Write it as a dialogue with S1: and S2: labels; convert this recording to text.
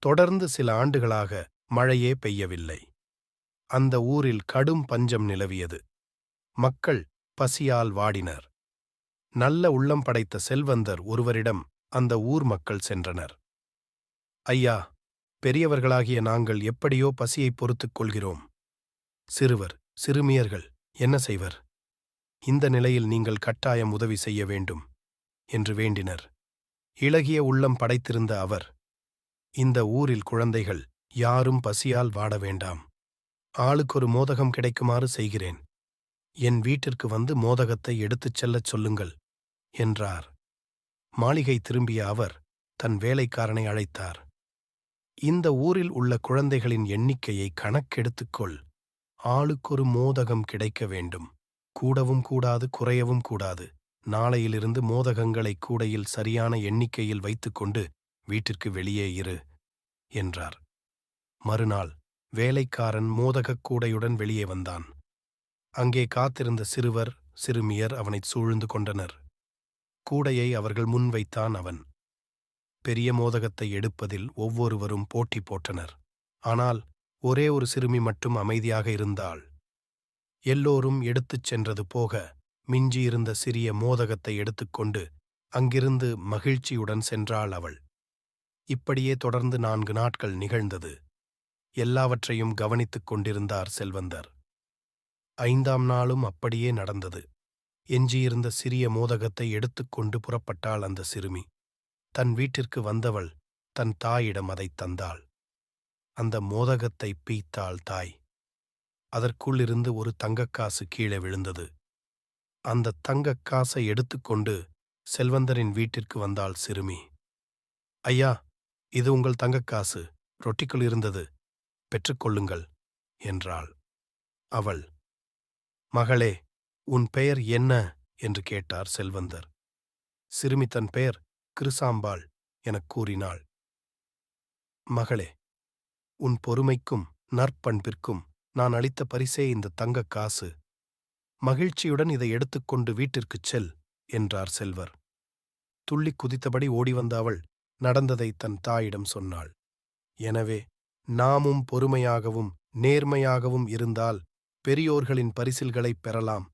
S1: தொடர்ந்து சில ஆண்டுகளாக மழையே பெய்யவில்லை. அந்த ஊரில் கடும் பஞ்சம் நிலவியது. மக்கள் பசியால் வாடினர். நல்ல உள்ளம் படைத்த செல்வந்தர் ஒருவரிடம் அந்த ஊர் மக்கள் சென்றனர். ஐயா, பெரியவர்களாகிய நாங்கள் எப்படியோ பசியைப் பொறுத்துக் கொள்கிறோம். சிறுவர் சிறுமியர்கள் என்ன செய்வர்? இந்த நிலையில் நீங்கள் கட்டாயம் உதவி செய்ய வேண்டும் என்று வேண்டினர். இளகிய உள்ளம் படைத்திருந்த அவர், இந்த ஊரில் குழந்தைகள் யாரும் பசியால் வாட வேண்டாம். ஆளுக்கொரு மோதகம் கிடைக்குமாறு செய்கிறேன். என் வீட்டிற்கு வந்து மோதகத்தை எடுத்துச் செல்லச் சொல்லுங்கள் என்றார். மாளிகை திரும்பிய அவர் தன் வேலைக்காரனை அழைத்தார். இந்த ஊரில் உள்ள குழந்தைகளின் எண்ணிக்கையை கணக்கெடுத்துக்கொள். ஆளுக்கொரு மோதகம் கிடைக்க வேண்டும். கூடவும் கூடாது, குறையவும் கூடாது. நாளையிலிருந்து மோதகங்களை கூடையில் சரியான எண்ணிக்கையில் வைத்துக்கொண்டு வீட்டிற்கு வெளியே இரு என்றார். மறுநாள் வேலைக்காரன் மோதகக் கூடையுடன் வெளியே வந்தான். அங்கே காத்திருந்த சிறுவர் சிறுமியர் அவனைச் சூழ்ந்து கொண்டனர். கூடையை அவர்கள் முன் வைத்தான் அவன். பெரிய மோதகத்தை எடுப்பதில் ஒவ்வொருவரும் போட்டி போட்டனர். ஆனால் ஒரே ஒரு சிறுமி மட்டும் அமைதியாக இருந்தாள். எல்லோரும் எடுத்துச் சென்றது போக மிஞ்சியிருந்த சிறிய மோதகத்தை எடுத்துக்கொண்டு அங்கிருந்து மகிழ்ச்சியுடன் சென்றாள் அவள். இப்படியே தொடர்ந்து 4 நாட்கள் நிகழ்ந்தது. எல்லாவற்றையும் கவனித்துக் கொண்டிருந்தார் செல்வந்தர். 5ஆம் நாளும் அப்படியே நடந்தது. எஞ்சியிருந்த சிறிய மோதகத்தை எடுத்துக்கொண்டு புறப்பட்டாள் அந்த சிறுமி. தன் வீட்டிற்கு வந்தவள் தன் தாயிடம் அதைத் தந்தாள். அந்த மோதகத்தை பீய்த்தாள் தாய். அதற்குள்ளிருந்து ஒரு தங்கக்காசு கீழே விழுந்தது. அந்த தங்கக் காசை எடுத்துக்கொண்டு செல்வந்தரின் வீட்டிற்கு வந்தாள் சிறுமி. ஐயா, இது உங்கள் தங்கக்காசு. ரொட்டிக்குள் இருந்தது. பெற்றுக்கொள்ளுங்கள் என்றாள். அவள், மகளே, உன் பெயர் என்ன என்று கேட்டார் செல்வந்தர். சிறுமி தன் பெயர் கிருசாம்பாள் எனக் கூறினாள். மகளே, உன் பொறுமைக்கும் நற்பண்பிற்கும் நான் அளித்த பரிசே இந்த தங்கக் காசு. மகிழ்ச்சியுடன் இதை எடுத்துக்கொண்டு வீட்டிற்குச் செல் என்றார் செல்வர். துள்ளிக் குதித்தபடி ஓடிவந்த அவள் நடந்ததை தன் தாயிடம் சொன்னாள். எனவே நாமும் பொறுமையாகவும் நேர்மையாகவும் இருந்தால் பெரியோர்களின் பரிசில்களைப் பெறலாம்